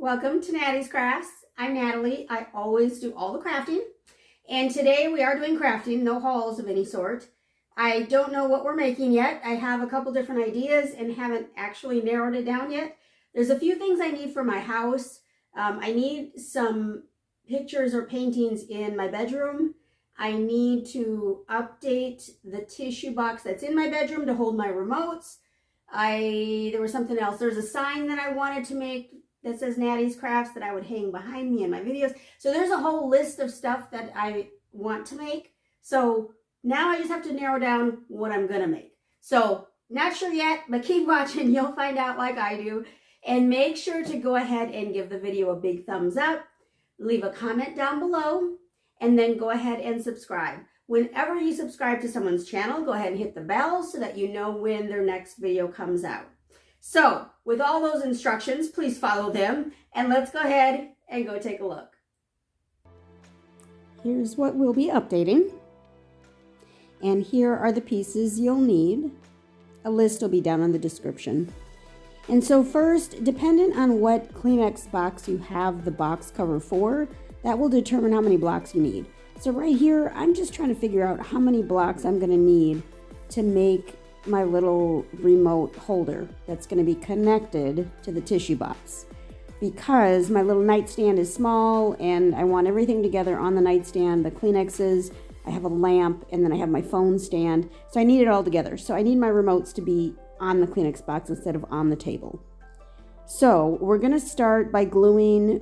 Welcome to Nattys Crafts. I'm Natalie. I always do all the crafting. And today we are doing crafting, no hauls of any sort. I don't know what we're making yet. I have a couple different ideas and haven't actually narrowed it down yet. There's a few things I need for my house. I need some pictures or paintings in my bedroom. I need to update the tissue box that's in my bedroom to hold my remotes. There was something else. There's a sign that I wanted to make that says Nattys Crafts that I would hang behind me in my videos. So there's a whole list of stuff that I want to make. So now I just have to narrow down what I'm gonna make. So not sure yet, but keep watching. You'll find out like I do. And make sure to go ahead and give the video a big thumbs up. Leave a comment down below. And then go ahead and subscribe. Whenever you subscribe to someone's channel, go ahead and hit the bell so that you know when their next video comes out. So, with all those instructions, please follow them, and let's go ahead and go take a look. Here's what we'll be updating. And here are the pieces you'll need. A list will be down in the description. And so first, dependent on what Kleenex box you have the box cover for, that will determine how many blocks you need. So right here, I'm just trying to figure out how many blocks I'm gonna need to make my little remote holder that's going to be connected to the tissue box, because my little nightstand is small and I want everything together on the nightstand, the Kleenexes, I have a lamp, and then I have my phone stand, so I need it all together. So I need my remotes to be on the Kleenex box instead of on the table. So we're going to start by gluing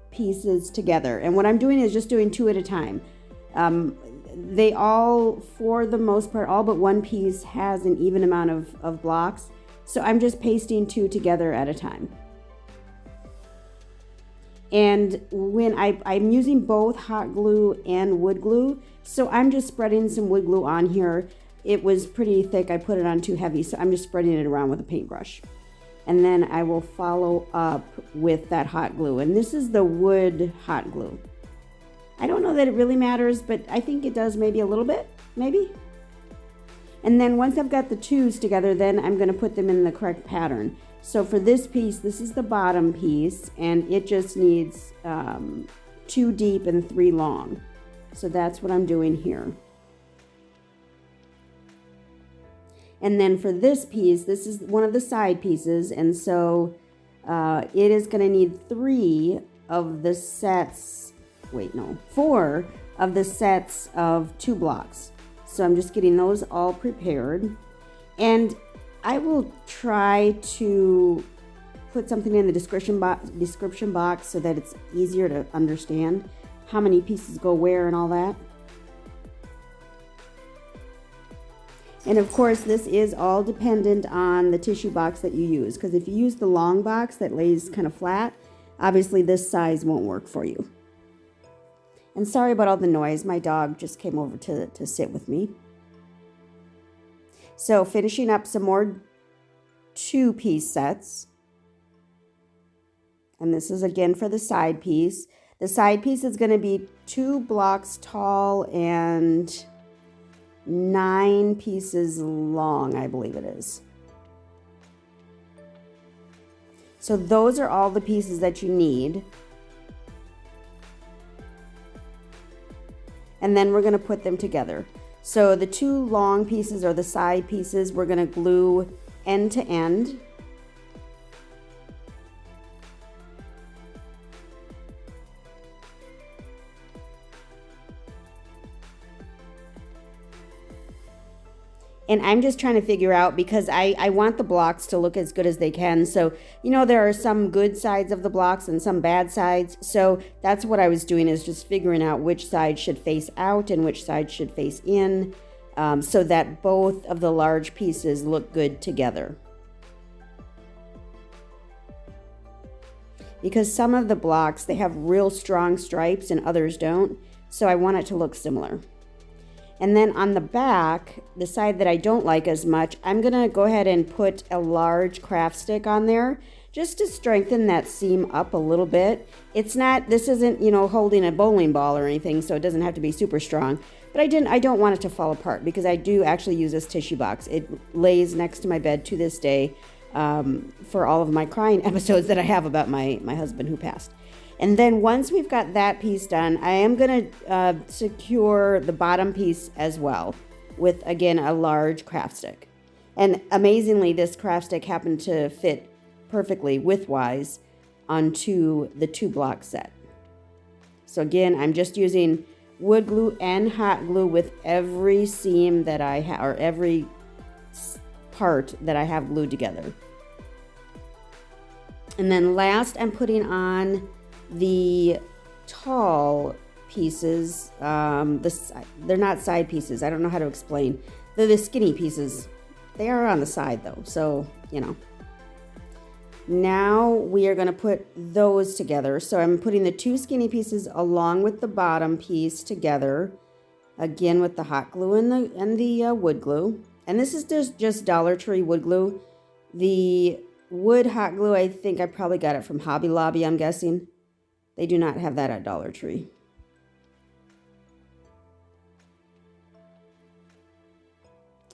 pieces together, and what I'm doing is just doing 2 at a time. They all, for the most part, all but one piece has an even amount of blocks. So I'm just pasting 2 together at a time. And when I'm using both hot glue and wood glue, so I'm just spreading some wood glue on here. It was pretty thick, I put it on too heavy, so I'm just spreading it around with a paintbrush. And then I will follow up with that hot glue. And this is the wood hot glue. I don't know that it really matters, but I think it does maybe a little bit, maybe. And then once I've got the 2s together, then I'm going to put them in the correct pattern. So for this piece, this is the bottom piece, and it just needs 2 deep and 3 long. So that's what I'm doing here. And then for this piece, this is one of the side pieces, and so it is going to need 3 of the sets. 4 of the sets of 2 blocks. So I'm just getting those all prepared. And I will try to put something in the description box so that it's easier to understand how many pieces go where and all that. And of course, this is all dependent on the tissue box that you use, because if you use the long box that lays kind of flat, obviously this size won't work for you. And sorry about all the noise. My dog just came over to sit with me. So finishing up some more 2-piece sets. And this is again for the side piece. The side piece is going to be 2 blocks tall and 9 pieces long, I believe it is. So those are all the pieces that you need. And then we're going to put them together. So the 2 long pieces or the side pieces, we're going to glue end to end. And I'm just trying to figure out, because I want the blocks to look as good as they can. So, you know, there are some good sides of the blocks and some bad sides. So that's what I was doing, is just figuring out which side should face out and which side should face in, so that both of the large pieces look good together. Because some of the blocks, they have real strong stripes and others don't. So I want it to look similar. And then on the back, the side that I don't like as much, I'm going to go ahead and put a large craft stick on there just to strengthen that seam up a little bit. It's not, this isn't, you know, holding a bowling ball or anything, so it doesn't have to be super strong. But I don't want it to fall apart, because I do actually use this tissue box. It lays next to my bed to this day. for all of my crying episodes that I have about my husband who passed. And then once we've got that piece done, I am going to secure the bottom piece as well with, again, a large craft stick. And amazingly, this craft stick happened to fit perfectly widthwise onto the 2-block set. So again, I'm just using wood glue and hot glue with every seam that I have, or every part that I have glued together. And then last, I'm putting on the tall pieces. They're not side pieces. I don't know how to explain. They're the skinny pieces. They are on the side though, so you know. Now we are going to put those together. So I'm putting the 2 skinny pieces along with the bottom piece together, again with the hot glue and the wood glue. And this is just Dollar Tree wood glue. The wood hot glue, I think I probably got it from Hobby Lobby, I'm guessing. They do not have that at Dollar Tree.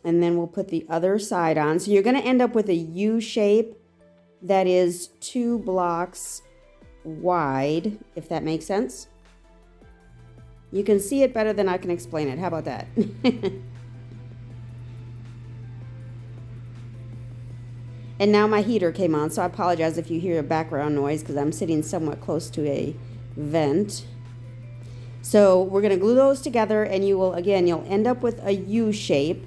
And then we'll put the other side on. So you're going to end up with a U shape that is 2 blocks wide, if that makes sense. You can see it better than I can explain it. How about that? And now my heater came on, so I apologize if you hear a background noise because I'm sitting somewhat close to a vent. So we're going to glue those together, and you'll end up with a U shape.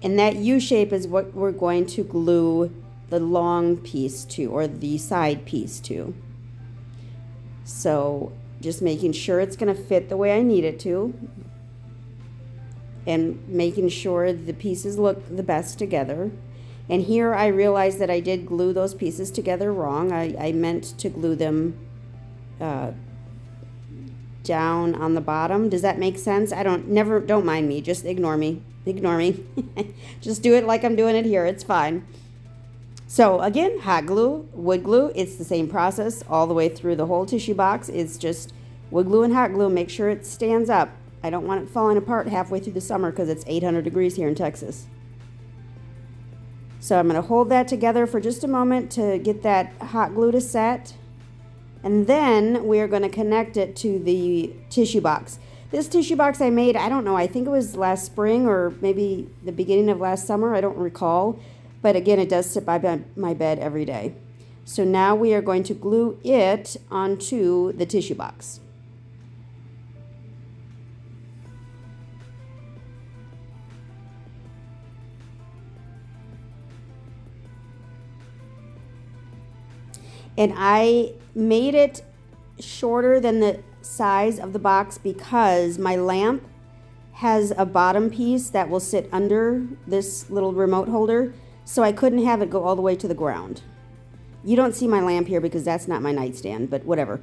And that U shape is what we're going to glue the long piece to, or the side piece to. So just making sure it's going to fit the way I need it to, and making sure the pieces look the best together. And here I realized that I did glue those pieces together wrong. I meant to glue them down on the bottom. Does that make sense? Don't mind me. Just ignore me. Ignore me. Just do it like I'm doing it here. It's fine. So again, hot glue, wood glue. It's the same process all the way through the whole tissue box. It's just wood glue and hot glue. Make sure it stands up. I don't want it falling apart halfway through the summer because it's 800 degrees here in Texas. So I'm going to hold that together for just a moment to get that hot glue to set. And then we're going to connect it to the tissue box. This tissue box I made, I don't know, I think it was last spring or maybe the beginning of last summer. I don't recall. But again, it does sit by my bed every day. So now we are going to glue it onto the tissue box. And I made it shorter than the size of the box because my lamp has a bottom piece that will sit under this little remote holder, so I couldn't have it go all the way to the ground. You don't see my lamp here because that's not my nightstand, but whatever.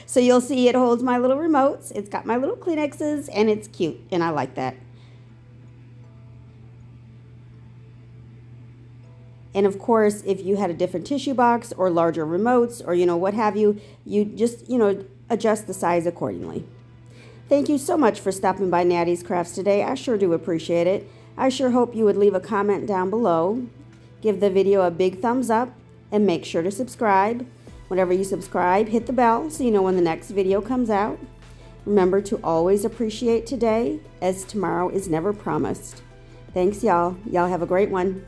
So you'll see it holds my little remotes. It's got my little Kleenexes, and it's cute, and I like that. And of course, if you had a different tissue box or larger remotes or, what have you, you just, adjust the size accordingly. Thank you so much for stopping by Nattys Crafts today. I sure do appreciate it. I sure hope you would leave a comment down below. Give the video a big thumbs up and make sure to subscribe. Whenever you subscribe, hit the bell so you know when the next video comes out. Remember to always appreciate today, as tomorrow is never promised. Thanks, y'all. Y'all have a great one.